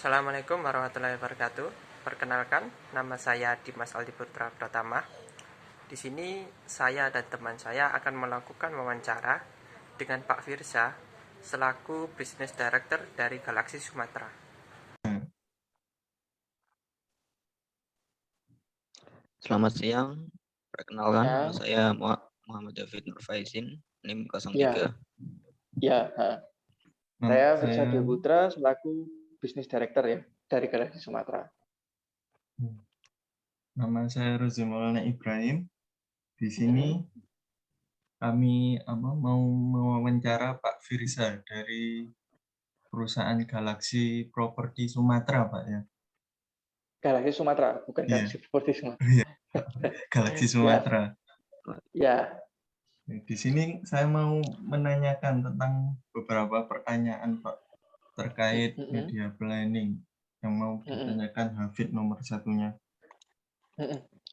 Assalamualaikum warahmatullahi wabarakatuh. Perkenalkan, nama saya Dimas Aldi Putra Pratama. Di sini saya dan teman saya akan melakukan wawancara dengan Pak Firza selaku Business Director dari Galaxy Sumatera. Selamat siang, perkenalkan Ya. nama saya Muhammad David Nurfaizin, NIM 03. Ya, saya Firza Putra selaku Business Director ya dari Galaxy Sumatera. Nama saya Rozi Maulana Ibrahim. Di sini kami mau mewawancara Pak Firza dari perusahaan Galaxy Property Sumatera, Pak ya. Galaxy Sumatera, bukan Iya. Galaxy Property Sumatera. Iya. Galaxy Sumatera. Ya. Di sini saya mau menanyakan tentang beberapa pertanyaan, Pak, terkait media planning yang mau ditanyakan Hafid nomor satunya.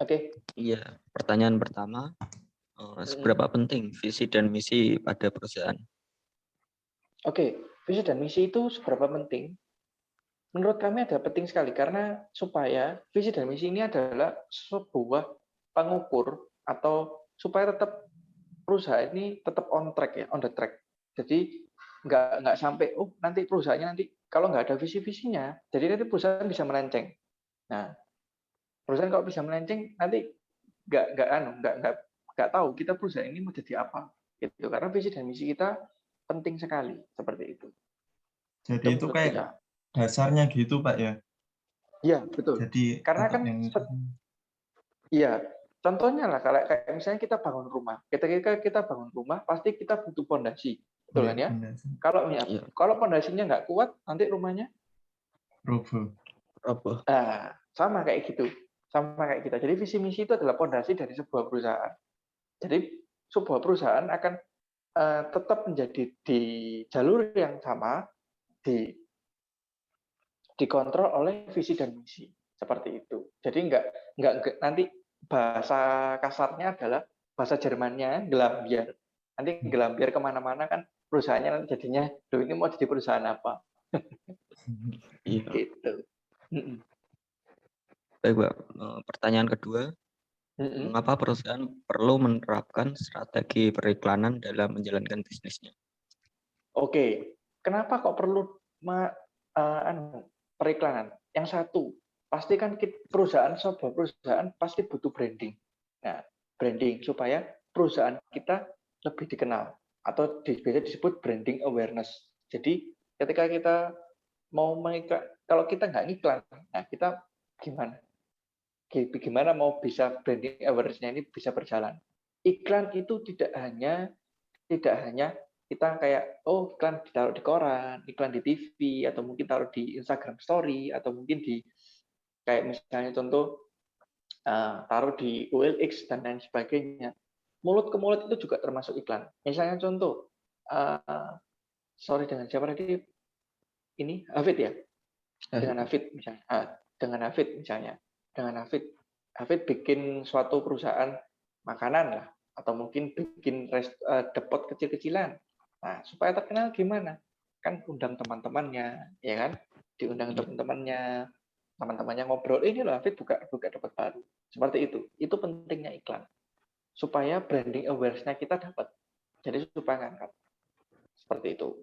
Oke. Iya, pertanyaan pertama, seberapa penting visi dan misi pada perusahaan? Oke, visi dan misi itu seberapa penting? Menurut kami ada penting sekali karena supaya visi dan misi ini adalah sebuah pengukur atau supaya tetap perusahaan ini tetap on track ya, on the track. Jadi nggak sampai nanti perusahaannya nanti kalau nggak ada visi-visinya, jadi nanti perusahaan bisa melenceng. Nah, perusahaan kalau bisa melenceng nanti nggak tahu kita perusahaan ini mau jadi apa gitu. Karena visi dan misi kita penting sekali seperti itu. Jadi itu kayak dasarnya gitu, Pak ya? Iya, betul. Jadi karena kan iya, contohnya lah kalau kayak misalnya kita bangun rumah. Ketika kita bangun rumah pasti kita butuh pondasi, betul kan ya? Kalau pondasinya nggak kuat, nanti rumahnya roboh. Nah, sama kayak gitu. Sama kayak kita. Jadi visi misi itu adalah pondasi dari sebuah perusahaan. Jadi sebuah perusahaan akan tetap menjadi di jalur yang sama, dikontrol oleh visi dan misi seperti itu. Jadi nggak nanti bahasa kasarnya adalah bahasa Jermannya gelambiar. Nanti gelambiar kemana-mana kan perusahaannya nanti jadinya, ini mau jadi perusahaan apa? Gitu. Baik, Pak. Pertanyaan kedua, mengapa perusahaan perlu menerapkan strategi periklanan dalam menjalankan bisnisnya? Oke, kenapa kok perlu periklanan? Yang satu, pasti kan sebuah perusahaan pasti butuh branding. Nah, branding supaya perusahaan kita lebih dikenal atau biasa disebut branding awareness. Jadi ketika kita mau mengiklan, kalau kita nggak ngiklan, nah kita gimana? Gimana mau bisa branding awareness-nya ini bisa berjalan? Iklan itu tidak hanya kita kayak iklan ditaruh di koran, iklan di TV, atau mungkin taruh di Instagram Story, atau mungkin di kayak misalnya contoh taruh di OLX dan lain sebagainya. Mulut ke mulut itu juga termasuk iklan. Misalnya contoh, sorry dengan siapa tadi? Ini Hafid ya? Dengan Hafid misalnya. Dengan Hafid bikin suatu perusahaan makanan lah, atau mungkin bikin depot kecil-kecilan. Nah, supaya terkenal gimana? Kan undang teman-temannya, ya kan? Diundang teman-temannya ngobrol, ini loh Hafid buka depot baru. Seperti itu. Itu pentingnya iklan. Supaya branding awareness-nya kita dapat. Jadi supaya ngangkat. Seperti itu.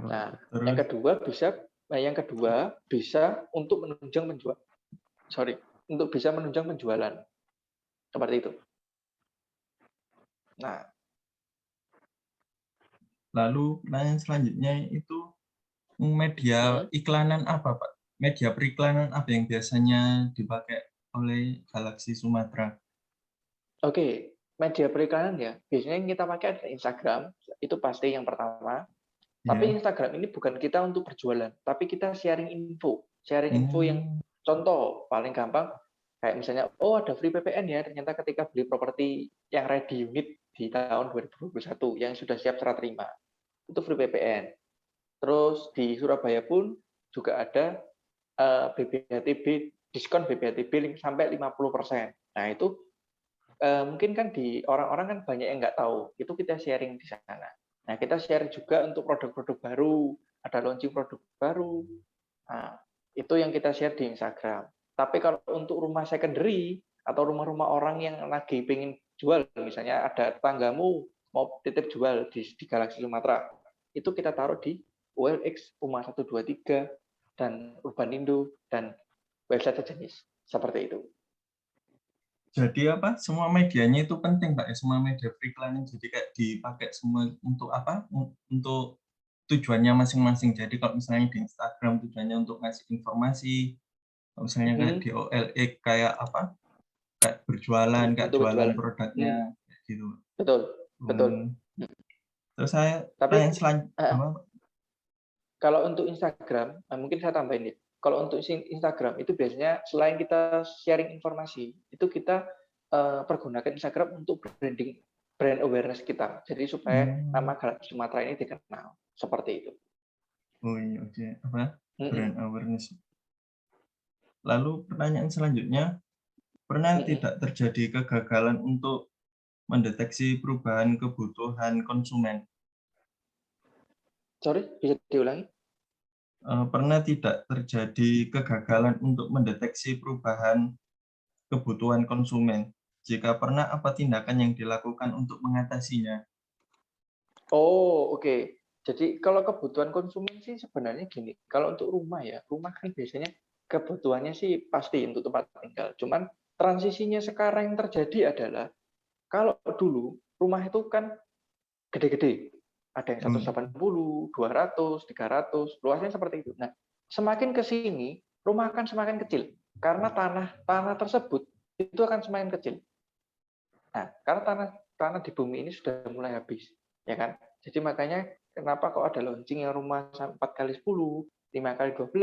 Nah, yang kedua bisa untuk menunjang penjualan. Seperti itu. Nah, lalu pertanyaan selanjutnya itu media iklanan apa, Pak? Media periklanan apa yang biasanya dipakai oleh Galaxy Sumatera? Oke, media periklanan ya. Biasanya yang kita pakai adalah Instagram, itu pasti yang pertama. Tapi Instagram ini bukan kita untuk berjualan, tapi kita sharing info. Sharing info yang contoh paling gampang kayak misalnya ada free PPN ya, ternyata ketika beli properti yang ready unit di tahun 2021 yang sudah siap serah terima. Itu free PPN. Terus di Surabaya pun juga ada BBHTB, diskon BBHTB sampai 50%. Nah, itu mungkin kan di orang-orang kan banyak yang nggak tahu. Itu kita sharing di sana. Nah, kita share juga untuk produk-produk baru. ada launching produk baru. Nah, itu yang kita share di Instagram. Tapi kalau untuk rumah secondary atau rumah-rumah orang yang lagi pengen jual, misalnya ada tetanggamu mau titip jual di Galaxy Sumatera, itu kita taruh di OLX, Rumah 123, dan Urbanindo, dan website sejenis. Seperti itu. Jadi apa? Semua medianya itu penting, Pak. Ya, semua media periklanan jadi kayak dipakai semua untuk apa? Untuk tujuannya masing-masing. Jadi kalau misalnya di Instagram tujuannya untuk ngasih informasi, kalau misalnya kayak di OLX kayak apa? Kayak berjualan, kayak Untuk jualan berjualan. produknya, kayak gitu. Betul, betul. Terus saya Tapi tanya selanjutnya, kalau untuk Instagram, mungkin saya tambahin ya. Kalau untuk Instagram itu biasanya selain kita sharing informasi, itu kita pergunakan Instagram untuk brand awareness kita. Jadi supaya nama Galaxy Sumatera ini dikenal. Seperti itu. oh iya, oke. Apa? Brand awareness. Lalu pertanyaan selanjutnya, pernah tidak terjadi kegagalan untuk mendeteksi perubahan kebutuhan konsumen? Sorry, bisa diulangi? Pernah tidak terjadi kegagalan untuk mendeteksi perubahan kebutuhan konsumen? Jika pernah, apa tindakan yang dilakukan untuk mengatasinya? Oh, oke. Jadi kalau kebutuhan konsumen sih sebenarnya gini, kalau untuk rumah ya, rumah kan biasanya kebutuhannya sih pasti untuk tempat tinggal. Cuman transisinya sekarang yang terjadi adalah kalau dulu rumah itu kan gede-gede, ada yang 180, 200, 300, luasnya seperti itu. Nah, semakin ke sini rumah akan semakin kecil karena tanah tersebut itu akan semakin kecil. Nah, karena tanah di bumi ini sudah mulai habis, ya kan? Jadi makanya kenapa kok ada launching yang rumah 4x10, 5x12,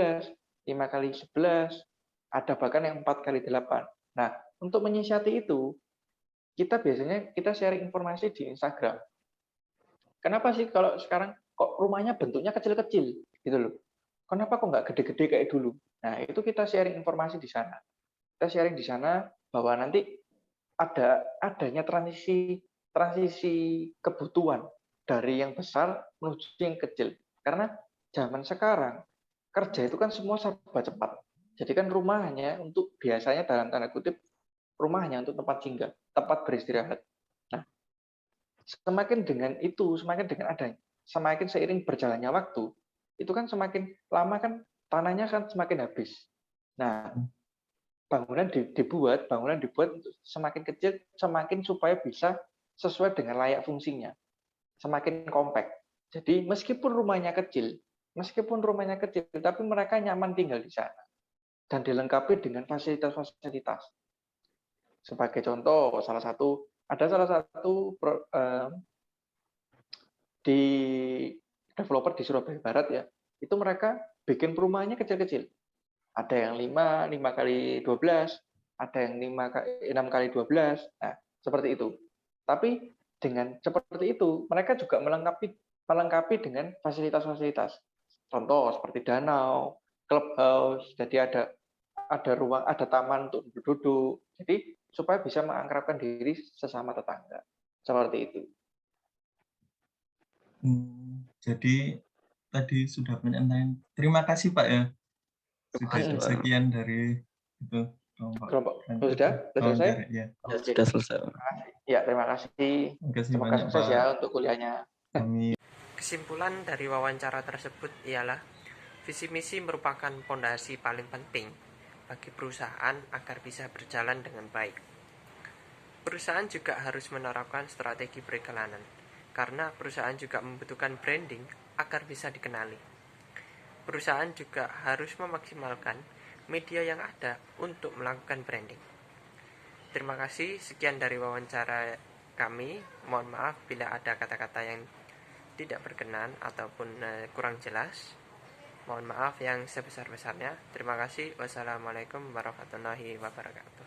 5x11, ada bahkan yang 4x8. Nah, untuk menyiasati itu, kita sharing informasi di Instagram. Kenapa sih kalau sekarang kok rumahnya bentuknya kecil-kecil gitu loh? Kenapa kok nggak gede-gede kayak dulu? Nah, itu kita sharing informasi di sana. Kita sharing di sana bahwa nanti adanya transisi kebutuhan dari yang besar menuju yang kecil. Karena zaman sekarang kerja itu kan semua serba cepat. Jadi kan rumah hanya untuk biasanya dalam tanda kutip rumah hanya untuk tempat singgah, tempat beristirahat. Nah, semakin seiring berjalannya waktu, itu kan semakin lama kan tanahnya kan semakin habis. Nah, bangunan dibuat semakin kecil, semakin supaya bisa sesuai dengan layak fungsinya, semakin kompak. Jadi meskipun rumahnya kecil, tapi mereka nyaman tinggal di sana dan dilengkapi dengan fasilitas-fasilitas. Sebagai contoh, salah satu di developer di Surabaya Barat ya, itu mereka bikin perumahannya kecil-kecil. Ada yang 5 kali 12, ada yang 6 kali 12. Nah, seperti itu. Tapi dengan seperti itu, mereka juga melengkapi dengan fasilitas-fasilitas. Contoh seperti danau, clubhouse, jadi ada ruang, ada taman untuk duduk. Jadi supaya bisa mengakrabkan diri sesama tetangga. Seperti itu. Jadi tadi sudah penyampaian. Terima kasih Pak ya. Sudah sekian dari itu kelompok. Sudah selesai? Ya. Sudah selesai. Ya, terima kasih. Semoga sukses ya untuk kuliahnya. Amin. Kesimpulan dari wawancara tersebut ialah visi misi merupakan fondasi paling penting bagi perusahaan agar bisa berjalan dengan baik. Perusahaan juga harus menerapkan strategi periklanan, karena perusahaan juga membutuhkan branding agar bisa dikenali. Perusahaan juga harus memaksimalkan media yang ada untuk melakukan branding. Terima kasih, sekian dari wawancara kami. Mohon maaf bila ada kata-kata yang tidak berkenan ataupun kurang jelas. Mohon maaf yang sebesar-besarnya. Terima kasih. Wassalamualaikum warahmatullahi wabarakatuh.